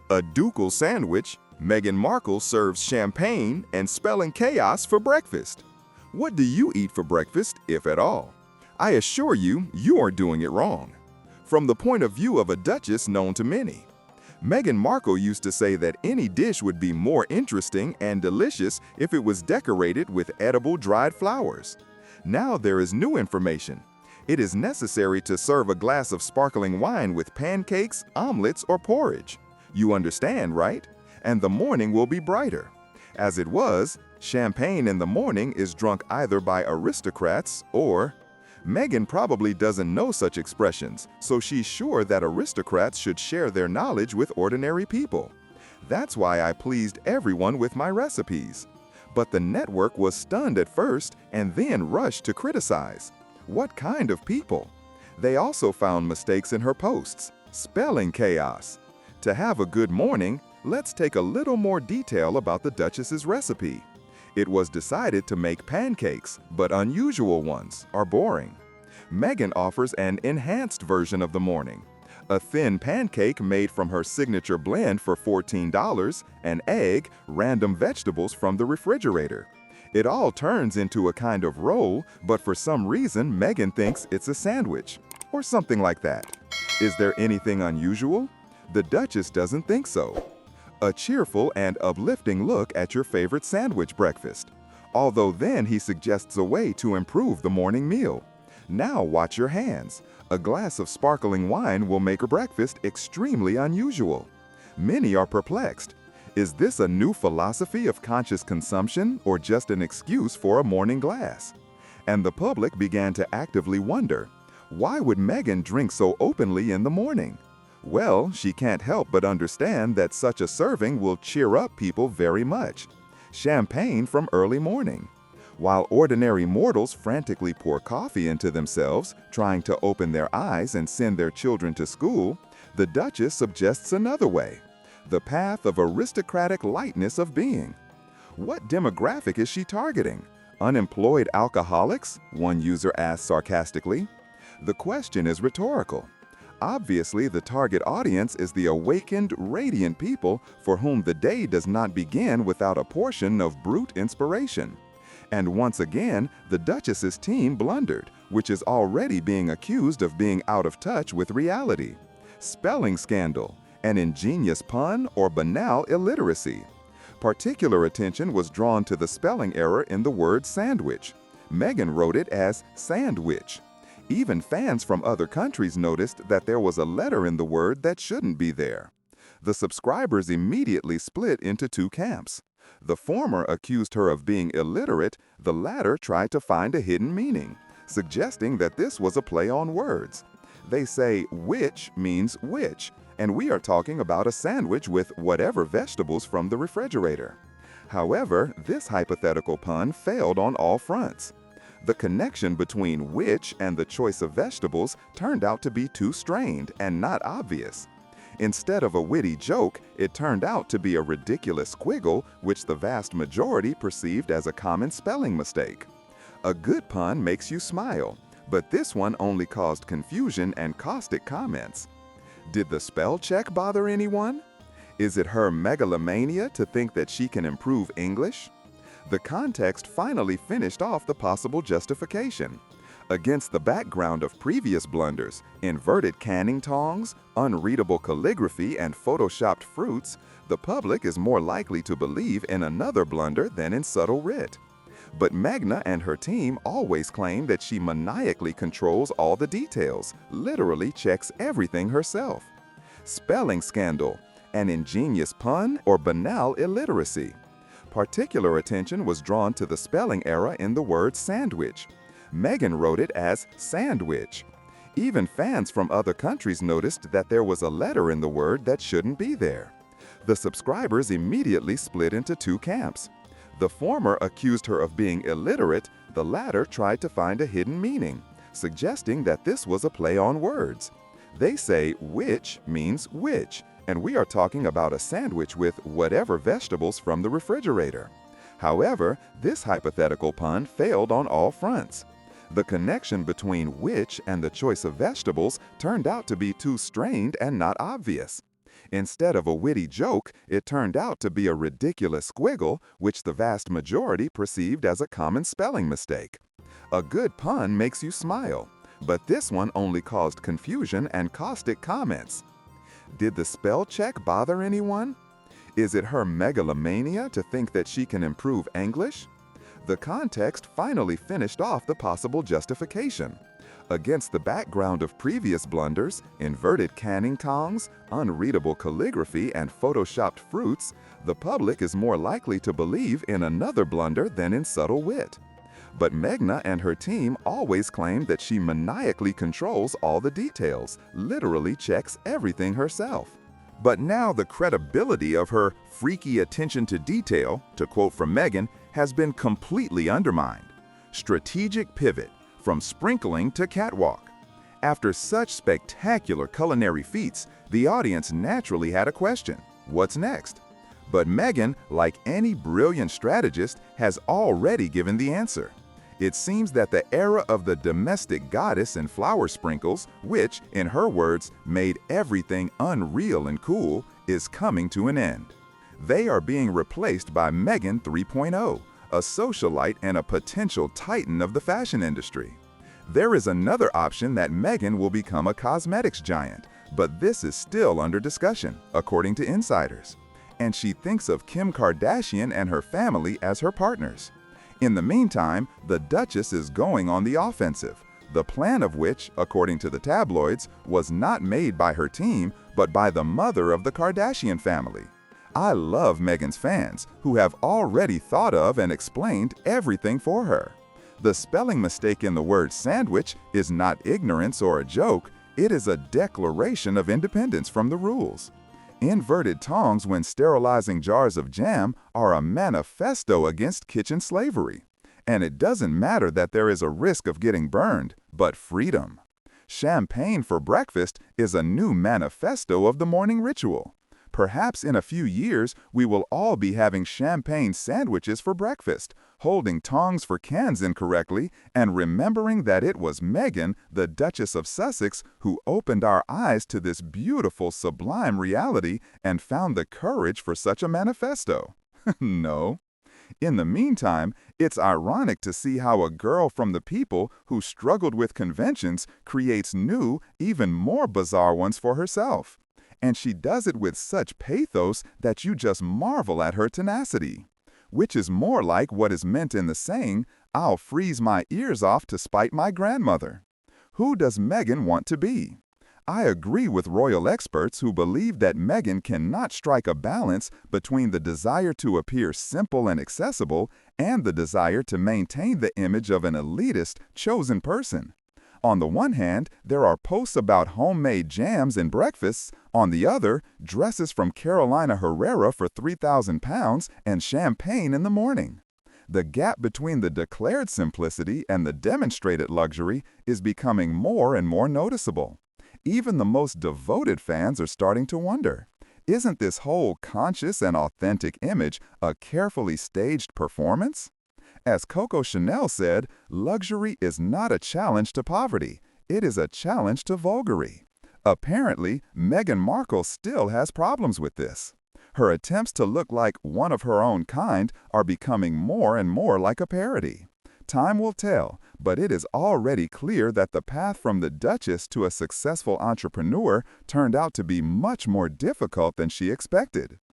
A ducal sandwich, Meghan Markle serves champagne and spelling chaos for breakfast. What do you eat for breakfast, if at all? I assure you, you are doing it wrong. From the point of view of a duchess known to many, Meghan Markle used to say that any dish would be more interesting and delicious if it was decorated with edible dried flowers. Now there is new information. It is necessary to serve a glass of sparkling wine with pancakes, omelets, or porridge. You understand, right? And the morning will be brighter. As it was, champagne in the morning is drunk either by aristocrats or… Meghan probably doesn't know such expressions, so she's sure that aristocrats should share their knowledge with ordinary people. That's why I pleased everyone with my recipes. But the network was stunned at first and then rushed to criticize. What kind of people? They also found mistakes in her posts. Spelling chaos. To have a good morning, let's take a little more detail about the Duchess's recipe. It was decided to make pancakes, but unusual ones are boring. Meghan offers an enhanced version of the morning. A thin pancake made from her signature blend for $14, an egg, random vegetables from the refrigerator. It all turns into a kind of roll, but for some reason Meghan thinks it's a sandwich, or something like that. Is there anything unusual? The Duchess doesn't think so. A cheerful and uplifting look at your favorite sandwich breakfast. Although then he suggests a way to improve the morning meal. Now watch your hands. A glass of sparkling wine will make a breakfast extremely unusual. Many are perplexed. Is this a new philosophy of conscious consumption or just an excuse for a morning glass? And the public began to actively wonder, why would Meghan drink so openly in the morning? Well, she can't help but understand that such a serving will cheer up people very much. Champagne from early morning. While ordinary mortals frantically pour coffee into themselves, trying to open their eyes and send their children to school, the Duchess suggests another way. The path of aristocratic lightness of being. What demographic is she targeting? Unemployed alcoholics? One user asked sarcastically. The question is rhetorical. Obviously, the target audience is the awakened, radiant people for whom the day does not begin without a portion of brute inspiration. And once again, the Duchess's team blundered, which is already being accused of being out of touch with reality. Spelling scandal, an ingenious pun, or banal illiteracy. Particular attention was drawn to the spelling error in the word sandwich. Meghan wrote it as sandwich. Even fans from other countries noticed that there was a letter in the word that shouldn't be there. The subscribers immediately split into two camps. The former accused her of being illiterate, the latter tried to find a hidden meaning, suggesting that this was a play on words. They say which means which, and we are talking about a sandwich with whatever vegetables from the refrigerator. However, this hypothetical pun failed on all fronts. The connection between which and the choice of vegetables turned out to be too strained and not obvious. Instead of a witty joke, it turned out to be a ridiculous quiggle which the vast majority perceived as a common spelling mistake. A good pun makes you smile, but this one only caused confusion and caustic comments. Did the spell check bother anyone? Is it her megalomania to think that she can improve English? The context finally finished off the possible justification. Against the background of previous blunders, inverted canning tongs, unreadable calligraphy, and photoshopped fruits, the public is more likely to believe in another blunder than in subtle writ. But Meghan and her team always claim that she maniacally controls all the details, literally checks everything herself. Spelling scandal, an ingenious pun, or banal illiteracy. Particular attention was drawn to the spelling error in the word sandwich. Meghan wrote it as sandwich. Even fans from other countries noticed that there was a letter in the word that shouldn't be there. The subscribers immediately split into two camps. The former accused her of being illiterate, the latter tried to find a hidden meaning, suggesting that this was a play on words. They say which means which, and we are talking about a sandwich with whatever vegetables from the refrigerator. However, this hypothetical pun failed on all fronts. The connection between which and the choice of vegetables turned out to be too strained and not obvious. Instead of a witty joke, it turned out to be a ridiculous squiggle, which the vast majority perceived as a common spelling mistake. A good pun makes you smile, but this one only caused confusion and caustic comments. Did the spell check bother anyone? Is it her megalomania to think that she can improve English? The context finally finished off the possible justification. Against the background of previous blunders, inverted canning tongs, unreadable calligraphy, and photoshopped fruits, the public is more likely to believe in another blunder than in subtle wit. But Meghan and her team always claim that she maniacally controls all the details, literally checks everything herself. But now the credibility of her freaky attention to detail, to quote from Meghan, has been completely undermined. Strategic pivot from sprinkling to catwalk. After such spectacular culinary feats, the audience naturally had a question: what's next? But Meghan, like any brilliant strategist, has already given the answer. It seems that the era of the domestic goddess and flower sprinkles, which, in her words, made everything unreal and cool, is coming to an end. They are being replaced by Meghan 3.0, a socialite and a potential titan of the fashion industry. There is another option that Meghan will become a cosmetics giant, but this is still under discussion, according to insiders. And she thinks of Kim Kardashian and her family as her partners. In the meantime, the Duchess is going on the offensive, the plan of which, according to the tabloids, was not made by her team, but by the mother of the Kardashian family. I love Meghan's fans, who have already thought of and explained everything for her. The spelling mistake in the word sandwich is not ignorance or a joke, it is a declaration of independence from the rules. Inverted tongs when sterilizing jars of jam are a manifesto against kitchen slavery. And it doesn't matter that there is a risk of getting burned, but freedom. Champagne for breakfast is a new manifesto of the morning ritual. Perhaps in a few years, we will all be having champagne sandwiches for breakfast, holding tongs for cans incorrectly, and remembering that it was Meghan, the Duchess of Sussex, who opened our eyes to this beautiful, sublime reality and found the courage for such a manifesto. No. In the meantime, it's ironic to see how a girl from the people who struggled with conventions creates new, even more bizarre ones for herself. And she does it with such pathos that you just marvel at her tenacity. Which is more like what is meant in the saying, "I'll freeze my ears off to spite my grandmother." Who does Meghan want to be? I agree with royal experts who believe that Meghan cannot strike a balance between the desire to appear simple and accessible and the desire to maintain the image of an elitist, chosen person. On the one hand, there are posts about homemade jams and breakfasts. On the other, dresses from Carolina Herrera for £3,000 and champagne in the morning. The gap between the declared simplicity and the demonstrated luxury is becoming more and more noticeable. Even the most devoted fans are starting to wonder, isn't this whole conscious and authentic image a carefully staged performance? As Coco Chanel said, luxury is not a challenge to poverty, it is a challenge to vulgary. Apparently, Meghan Markle still has problems with this. Her attempts to look like one of her own kind are becoming more and more like a parody. Time will tell, but it is already clear that the path from the Duchess to a successful entrepreneur turned out to be much more difficult than she expected.